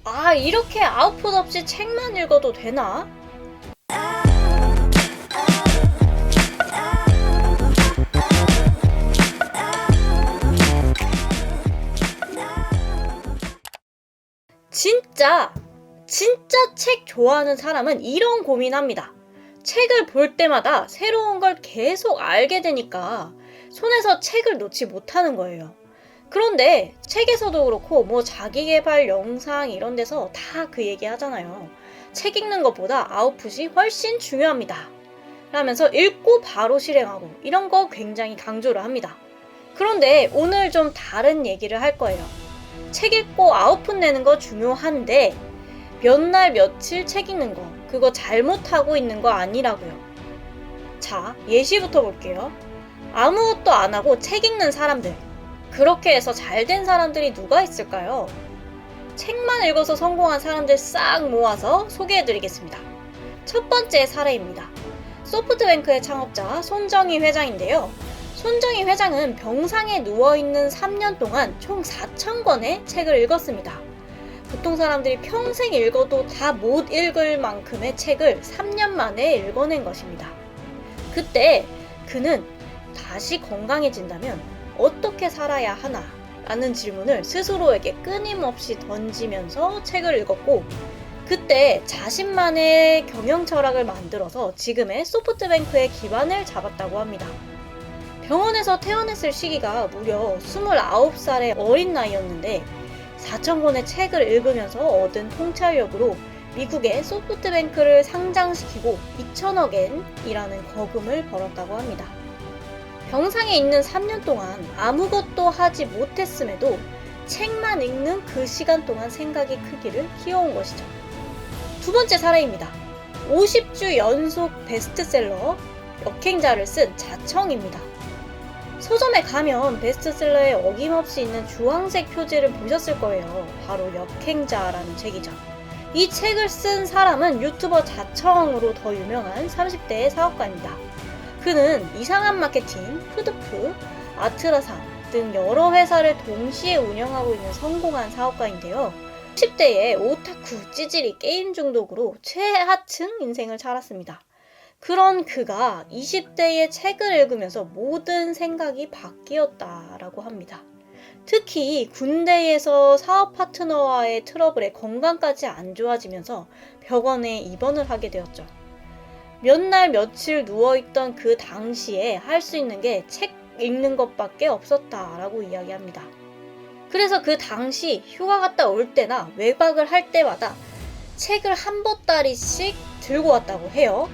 아, 이렇게 아웃풋 없이 책만 읽어도 되나? 진짜 책 좋아하는 사람은 이런 고민합니다. 책을 볼 때마다 새로운 걸 계속 알게 되니까 손에서 책을 놓지 못하는 거예요. 그런데 책에서도 그렇고 뭐 자기계발 영상 이런 데서 다 그 얘기 하잖아요. 책 읽는 것보다 아웃풋이 훨씬 중요합니다. 라면서 읽고 바로 실행하고 이런 거 굉장히 강조를 합니다. 그런데 오늘 좀 다른 얘기를 할 거예요. 책 읽고 아웃풋 내는 거 중요한데 몇 날 며칠 책 읽는 거 그거 잘못하고 있는 거 아니라고요. 자, 예시부터 볼게요. 아무것도 안 하고 책 읽는 사람들, 그렇게 해서 잘된 사람들이 누가 있을까요? 책만 읽어서 성공한 사람들 싹 모아서 소개해드리겠습니다. 첫 번째 사례입니다. 소프트뱅크의 창업자 손정희 회장인데요. 손정희 회장은 병상에 누워있는 3년 동안 총 4,000권의 책을 읽었습니다. 보통 사람들이 평생 읽어도 다 못 읽을 만큼의 책을 3년 만에 읽어낸 것입니다. 그때 그는 다시 건강해진다면 어떻게 살아야 하나? 라는 질문을 스스로에게 끊임없이 던지면서 책을 읽었고, 그때 자신만의 경영 철학을 만들어서 지금의 소프트뱅크의 기반을 잡았다고 합니다. 병원에서 퇴원했을 시기가 무려 29살의 어린 나이였는데 4,000권의 책을 읽으면서 얻은 통찰력으로 미국의 소프트뱅크를 상장시키고 2천억 엔이라는 거금을 벌었다고 합니다. 병상에 있는 3년 동안 아무것도 하지 못했음에도 책만 읽는 그 시간 동안 생각의 크기를 키워온 것이죠. 두 번째 사례입니다. 50주 연속 베스트셀러 역행자를 쓴 자청입니다. 서점에 가면 베스트셀러에 어김없이 있는 주황색 표지를 보셨을 거예요. 바로 역행자라는 책이죠. 이 책을 쓴 사람은 유튜버 자청으로 더 유명한 30대의 사업가입니다. 그는 이상한 마케팅, 푸드프, 아트라상 등 여러 회사를 동시에 운영하고 있는 성공한 사업가인데요. 10대의 오타쿠, 찌질이, 게임 중독으로 최하층 인생을 살았습니다. 그런 그가 20대의 책을 읽으면서 모든 생각이 바뀌었다라고 합니다. 특히 군대에서 사업 파트너와의 트러블에 건강까지 안 좋아지면서 병원에 입원을 하게 되었죠. 몇 날 며칠 누워있던 그 당시에 할 수 있는 게 책 읽는 것밖에 없었다라고 이야기합니다. 그래서 그 당시 휴가 갔다 올 때나 외박을 할 때마다 책을 한 보따리씩 들고 왔다고 해요.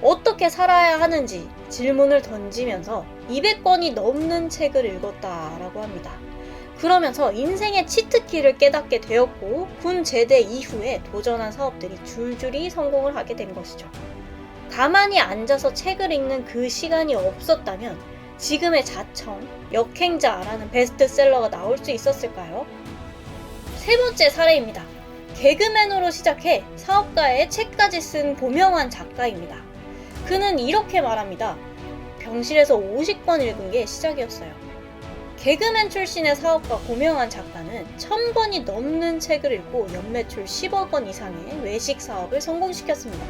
어떻게 살아야 하는지 질문을 던지면서 200권이 넘는 책을 읽었다라고 합니다. 그러면서 인생의 치트키를 깨닫게 되었고 군 제대 이후에 도전한 사업들이 줄줄이 성공을 하게 된 것이죠. 가만히 앉아서 책을 읽는 그 시간이 없었다면 지금의 자청, 역행자라는 베스트셀러가 나올 수 있었을까요? 세 번째 사례입니다. 개그맨으로 시작해 사업가의 책까지 쓴 고명환 작가입니다. 그는 이렇게 말합니다. 병실에서 50권 읽은 게 시작이었어요. 개그맨 출신의 사업가 고명환 작가는 1,000권이 넘는 책을 읽고 연매출 10억 원 이상의 외식 사업을 성공시켰습니다.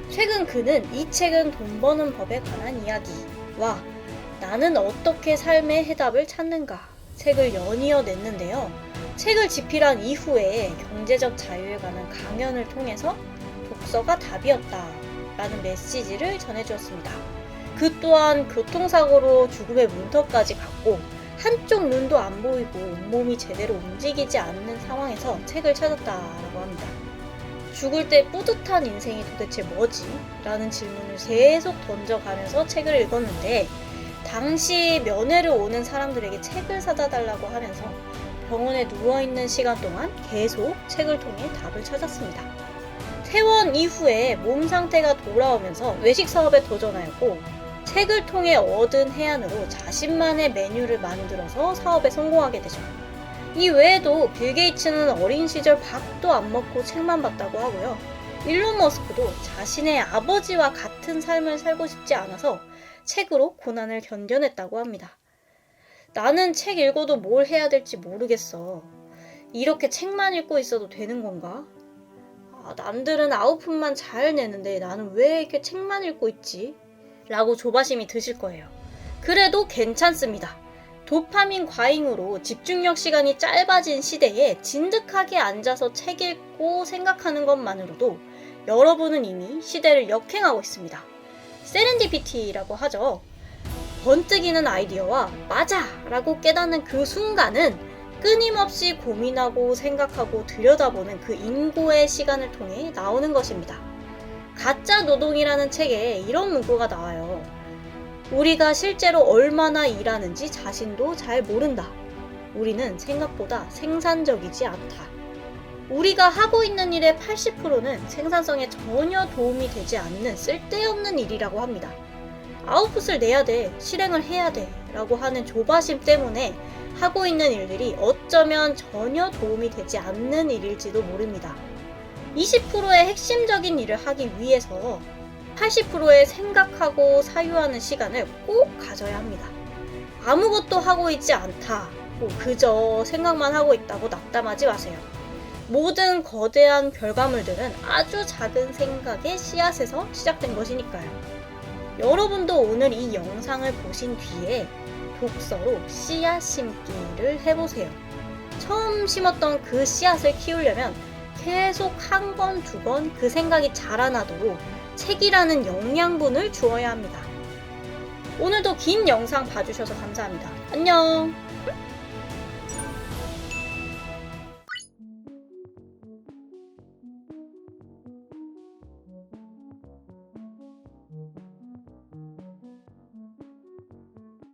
최근 그는 이 책은 돈 버는 법에 관한 이야기와 나는 어떻게 삶의 해답을 찾는가 책을 연이어 냈는데요. 책을 집필한 이후에 경제적 자유에 관한 강연을 통해서 독서가 답이었다 라는 메시지를 전해주었습니다. 그 또한 교통사고로 죽음의 문턱까지 갔고 한쪽 눈도 안 보이고 온몸이 제대로 움직이지 않는 상황에서 책을 찾았다라고 합니다. 죽을 때 뿌듯한 인생이 도대체 뭐지? 라는 질문을 계속 던져가면서 책을 읽었는데 당시 면회를 오는 사람들에게 책을 사다 달라고 하면서 병원에 누워있는 시간 동안 계속 책을 통해 답을 찾았습니다. 퇴원 이후에 몸 상태가 돌아오면서 외식 사업에 도전하였고 책을 통해 얻은 해안으로 자신만의 메뉴를 만들어서 사업에 성공하게 되죠. 이 외에도 빌 게이츠는 어린 시절 밥도 안 먹고 책만 봤다고 하고요. 일론 머스크도 자신의 아버지와 같은 삶을 살고 싶지 않아서 책으로 고난을 견뎌냈다고 합니다. 나는 책 읽어도 뭘 해야 될지 모르겠어. 이렇게 책만 읽고 있어도 되는 건가? 남들은 아웃풋만 잘 내는데 나는 왜 이렇게 책만 읽고 있지? 라고 조바심이 드실 거예요. 그래도 괜찮습니다. 도파민 과잉으로 집중력 시간이 짧아진 시대에 진득하게 앉아서 책 읽고 생각하는 것만으로도 여러분은 이미 시대를 역행하고 있습니다. 세렌디피티라고 하죠. 번뜩이는 아이디어와 맞아! 라고 깨닫는 그 순간은 끊임없이 고민하고 생각하고 들여다보는 그 인고의 시간을 통해 나오는 것입니다. 가짜 노동이라는 책에 이런 문구가 나와요. 우리가 실제로 얼마나 일하는지 자신도 잘 모른다. 우리는 생각보다 생산적이지 않다. 우리가 하고 있는 일의 80%는 생산성에 전혀 도움이 되지 않는 쓸데없는 일이라고 합니다. 아웃풋을 내야 돼, 실행을 해야 돼 라고 하는 조바심 때문에 하고 있는 일들이 어쩌면 전혀 도움이 되지 않는 일일지도 모릅니다. 20%의 핵심적인 일을 하기 위해서 80%의 생각하고 사유하는 시간을 꼭 가져야 합니다. 아무것도 하고 있지 않다, 그저 생각만 하고 있다고 낙담하지 마세요. 모든 거대한 결과물들은 아주 작은 생각의 씨앗에서 시작된 것이니까요. 여러분도 오늘 이 영상을 보신 뒤에 독서로 씨앗 심기를 해보세요. 처음 심었던 그 씨앗을 키우려면 계속 한 번, 두 번 그 생각이 자라나도록 책이라는 영양분을 주어야 합니다. 오늘도 긴 영상 봐주셔서 감사합니다. 안녕!